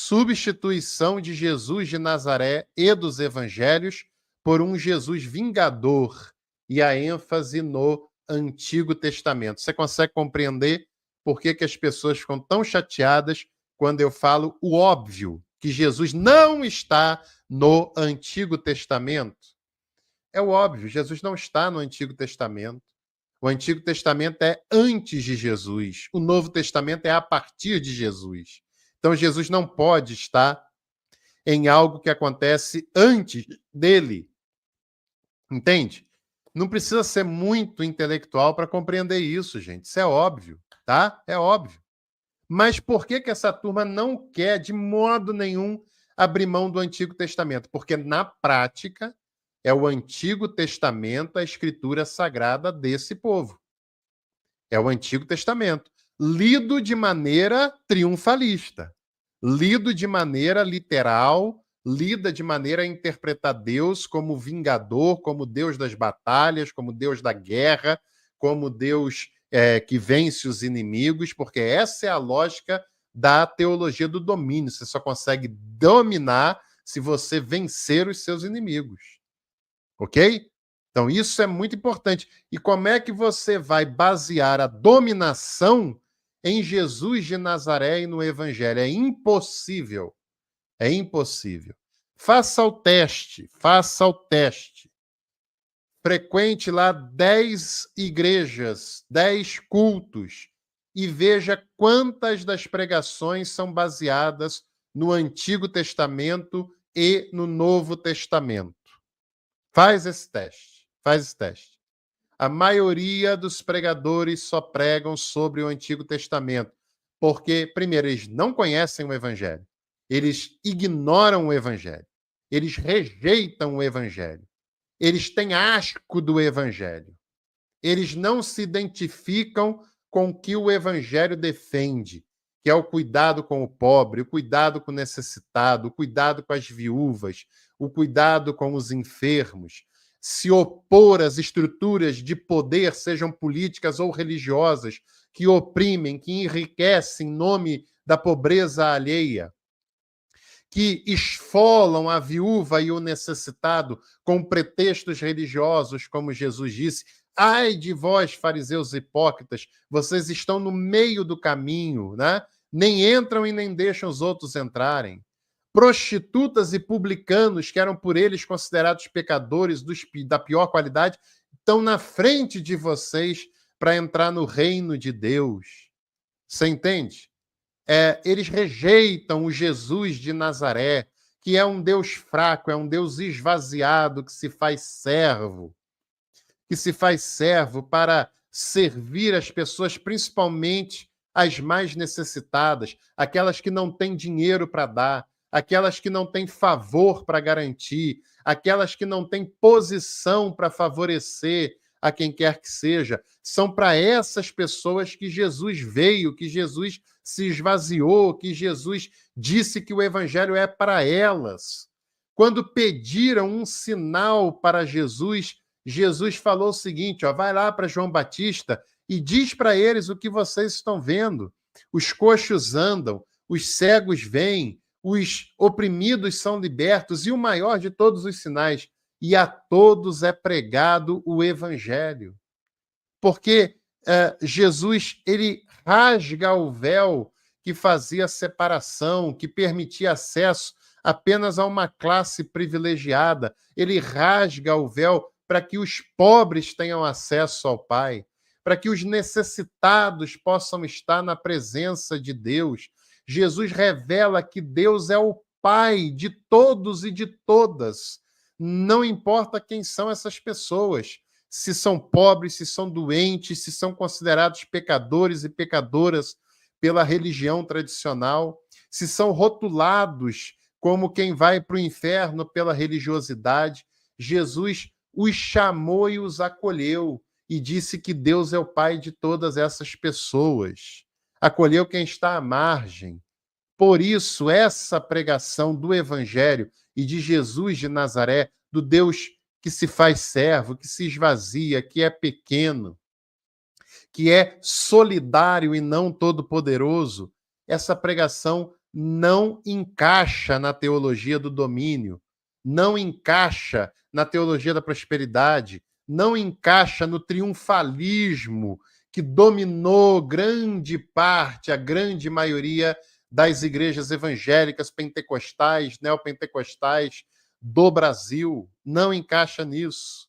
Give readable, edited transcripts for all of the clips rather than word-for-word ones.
substituição de Jesus de Nazaré e dos evangelhos por um Jesus vingador e a ênfase no Antigo Testamento. Você consegue compreender por que as pessoas ficam tão chateadas quando eu falo o óbvio, que Jesus não está no Antigo Testamento? É o óbvio, Jesus não está no Antigo Testamento. O Antigo Testamento é antes de Jesus. O Novo Testamento é a partir de Jesus. Então, Jesus não pode estar em algo que acontece antes dele. Entende? Não precisa ser muito intelectual para compreender isso, gente. Isso é óbvio, tá? É óbvio. Mas por que essa turma não quer, de modo nenhum, abrir mão do Antigo Testamento? Porque, na prática, é o Antigo Testamento a escritura sagrada desse povo. É o Antigo Testamento, lido de maneira triunfalista, lido de maneira literal, lida de maneira a interpretar Deus como vingador, como Deus das batalhas, como Deus da guerra, como Deus que vence os inimigos, porque essa é a lógica da teologia do domínio. Você só consegue dominar se você vencer os seus inimigos. Ok? Então, isso é muito importante. E como é que você vai basear a dominação em Jesus de Nazaré e no Evangelho? É impossível. É impossível. Faça o teste, faça o teste. Frequente lá 10 igrejas, 10 cultos, e veja quantas das pregações são baseadas no Antigo Testamento e no Novo Testamento. Faz esse teste, faz esse teste. A maioria dos pregadores só pregam sobre o Antigo Testamento, porque, primeiro, eles não conhecem o Evangelho, eles ignoram o Evangelho, eles rejeitam o Evangelho, eles têm asco do Evangelho, eles não se identificam com o que o Evangelho defende, que é o cuidado com o pobre, o cuidado com o necessitado, o cuidado com as viúvas, o cuidado com os enfermos, se opor às estruturas de poder, sejam políticas ou religiosas, que oprimem, que enriquecem em nome da pobreza alheia, que esfolam a viúva e o necessitado com pretextos religiosos, como Jesus disse. Ai de vós, fariseus hipócritas, vocês estão no meio do caminho, né? Nem entram e nem deixam os outros entrarem. Prostitutas e publicanos, que eram por eles considerados pecadores da pior qualidade, estão na frente de vocês para entrar no reino de Deus. Você entende? Eles rejeitam o Jesus de Nazaré, que é um Deus fraco, é um Deus esvaziado, que se faz servo para servir as pessoas, principalmente as mais necessitadas, aquelas que não têm dinheiro para dar, aquelas que não têm favor para garantir, aquelas que não têm posição para favorecer a quem quer que seja. São para essas pessoas que Jesus veio, que Jesus se esvaziou, que Jesus disse que o evangelho é para elas. Quando pediram um sinal para Jesus, Jesus falou o seguinte, vai lá para João Batista e diz para eles o que vocês estão vendo. Os coxos andam, os cegos veem, os oprimidos são libertos, e o maior de todos os sinais, e a todos é pregado o evangelho. Porque Jesus, ele rasga o véu que fazia separação, que permitia acesso apenas a uma classe privilegiada. Ele rasga o véu para que os pobres tenham acesso ao Pai, para que os necessitados possam estar na presença de Deus. Jesus revela que Deus é o Pai de todos e de todas. Não importa quem são essas pessoas, se são pobres, se são doentes, se são considerados pecadores e pecadoras pela religião tradicional, se são rotulados como quem vai para o inferno pela religiosidade. Jesus os chamou e os acolheu e disse que Deus é o Pai de todas essas pessoas. Acolheu quem está à margem. Por isso, essa pregação do Evangelho e de Jesus de Nazaré, do Deus que se faz servo, que se esvazia, que é pequeno, que é solidário e não todo-poderoso, essa pregação não encaixa na teologia do domínio, não encaixa na teologia da prosperidade, não encaixa no triunfalismo que dominou grande parte, a grande maioria das igrejas evangélicas, pentecostais, neopentecostais do Brasil. Não encaixa nisso.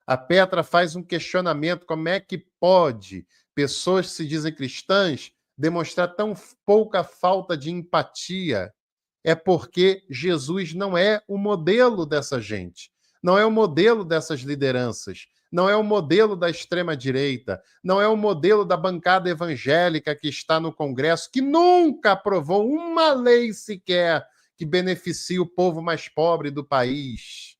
A Petra faz um questionamento: como é que pode pessoas que se dizem cristãs demonstrar tão pouca falta de empatia? É porque Jesus não é o modelo dessa gente, não é o modelo dessas lideranças, não é o modelo da extrema-direita, não é o modelo da bancada evangélica que está no Congresso, que nunca aprovou uma lei sequer que beneficie o povo mais pobre do país.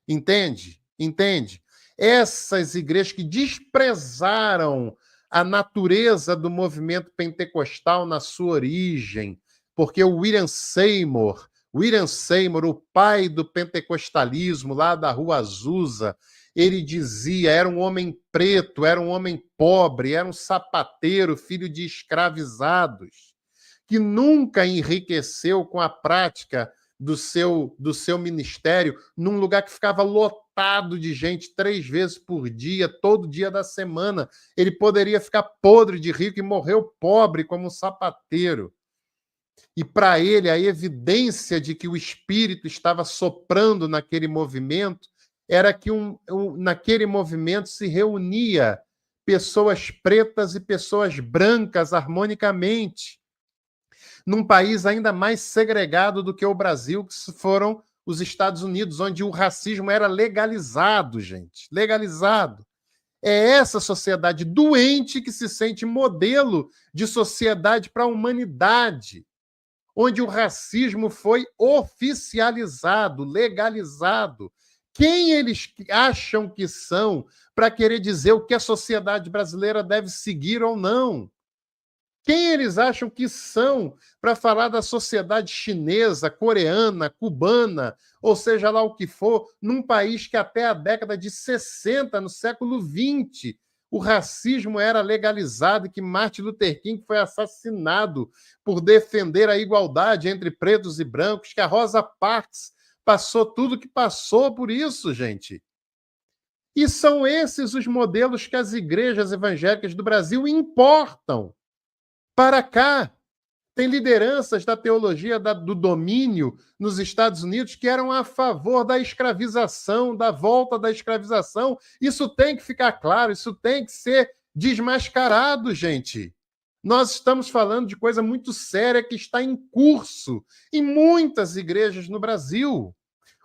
Entende? Entende? Essas igrejas que desprezaram a natureza do movimento pentecostal na sua origem, porque o William Seymour, o pai do pentecostalismo lá da Rua Azusa, ele dizia, era um homem preto, era um homem pobre, era um sapateiro, filho de escravizados, que nunca enriqueceu com a prática do seu ministério num lugar que ficava lotado de gente 3 vezes por dia, todo dia da semana. Ele poderia ficar podre de rico e morreu pobre como um sapateiro. E para ele, a evidência de que o Espírito estava soprando naquele movimento era que naquele movimento se reunia pessoas pretas e pessoas brancas harmonicamente, num país ainda mais segregado do que o Brasil, que foram os Estados Unidos, onde o racismo era legalizado, gente, legalizado. É essa sociedade doente que se sente modelo de sociedade para a humanidade, onde o racismo foi oficializado, legalizado. Quem eles acham que são para querer dizer o que a sociedade brasileira deve seguir ou não? Quem eles acham que são para falar da sociedade chinesa, coreana, cubana, ou seja lá o que for, num país que até a década de 60, no século XX, o racismo era legalizado e que Martin Luther King foi assassinado por defender a igualdade entre pretos e brancos, que a Rosa Parks passou tudo que passou por isso, gente. E são esses os modelos que as igrejas evangélicas do Brasil importam para cá. Tem lideranças da teologia do domínio nos Estados Unidos que eram a favor da escravização, da volta da escravização. Isso tem que ficar claro, isso tem que ser desmascarado, gente. Nós estamos falando de coisa muito séria que está em curso em muitas igrejas no Brasil.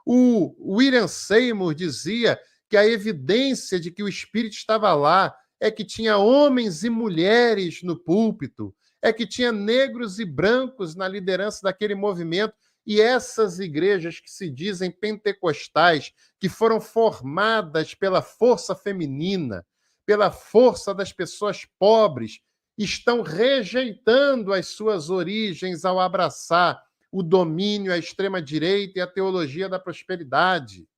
O William Seymour dizia que a evidência de que o Espírito estava lá é que tinha homens e mulheres no púlpito, é que tinha negros e brancos na liderança daquele movimento, e essas igrejas que se dizem pentecostais, que foram formadas pela força feminina, pela força das pessoas pobres, estão rejeitando as suas origens ao abraçar o domínio, a extrema-direita e a teologia da prosperidade.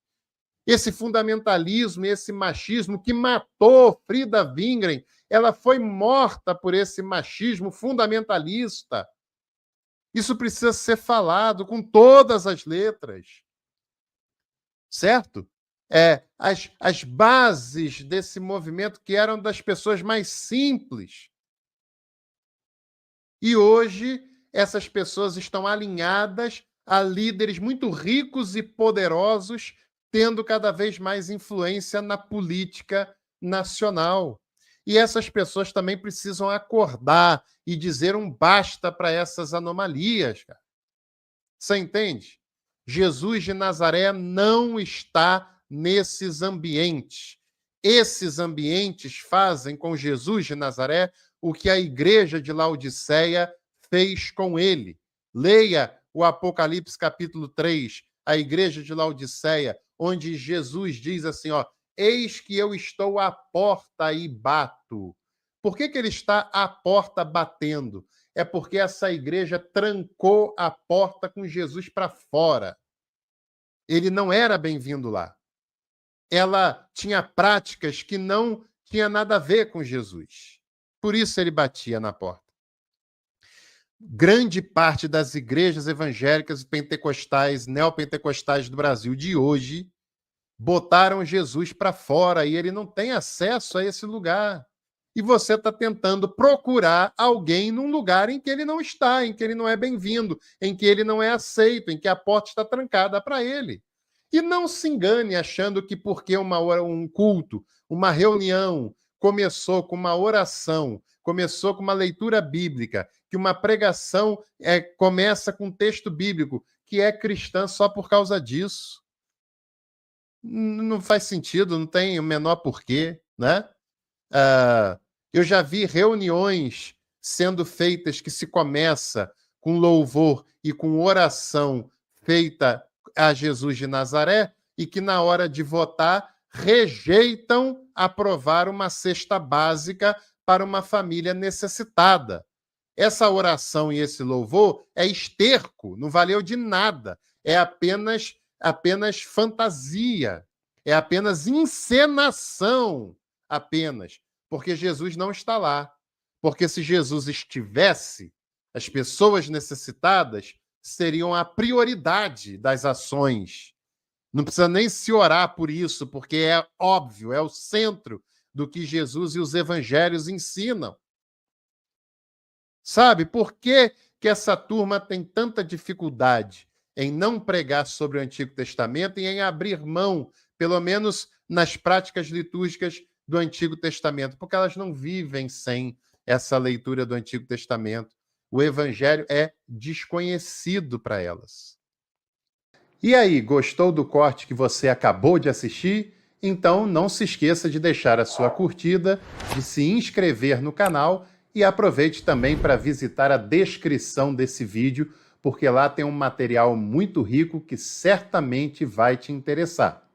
Esse fundamentalismo, esse machismo que matou Frida Wingren, ela foi morta por esse machismo fundamentalista. Isso precisa ser falado com todas as letras, certo? As bases desse movimento que eram das pessoas mais simples. E hoje essas pessoas estão alinhadas a líderes muito ricos e poderosos, tendo cada vez mais influência na política nacional. E essas pessoas também precisam acordar e dizer um basta para essas anomalias, cara. Você entende? Jesus de Nazaré não está nesses ambientes. Esses ambientes fazem com Jesus de Nazaré o que a igreja de Laodiceia fez com ele. Leia o Apocalipse capítulo 3, a igreja de Laodiceia, onde Jesus diz assim, ó, eis que eu estou à porta e bato. Por que ele está à porta batendo? É porque essa igreja trancou a porta com Jesus para fora. Ele não era bem-vindo lá. Ela tinha práticas que não tinha nada a ver com Jesus. Por isso ele batia na porta. grande parte das igrejas evangélicas, pentecostais, neopentecostais do Brasil de hoje botaram Jesus para fora e ele não tem acesso a esse lugar. E você está tentando procurar alguém num lugar em que ele não está, em que ele não é bem-vindo, em que ele não é aceito, em que a porta está trancada para ele. E não se engane achando que porque um culto, uma reunião começou com uma oração, começou com uma leitura bíblica, que uma pregação começa com um texto bíblico, que é cristã só por causa disso. Não faz sentido, não tem o menor porquê, né? Eu já vi reuniões sendo feitas que se começa com louvor e com oração feita a Jesus de Nazaré e que na hora de votar rejeitam aprovar uma cesta básica para uma família necessitada. Essa oração e esse louvor é esterco, não valeu de nada, é apenas fantasia, é apenas encenação, apenas, porque Jesus não está lá. Porque se Jesus estivesse, as pessoas necessitadas seriam a prioridade das ações. Não precisa nem se orar por isso, porque é óbvio, é o centro do que Jesus e os evangelhos ensinam. Sabe, por que essa turma tem tanta dificuldade em não pregar sobre o Antigo Testamento e em abrir mão, pelo menos nas práticas litúrgicas do Antigo Testamento? Porque elas não vivem sem essa leitura do Antigo Testamento. O Evangelho é desconhecido para elas. E aí, gostou do corte que você acabou de assistir? Então não se esqueça de deixar a sua curtida, de se inscrever no canal e aproveite também para visitar a descrição desse vídeo, porque lá tem um material muito rico que certamente vai te interessar.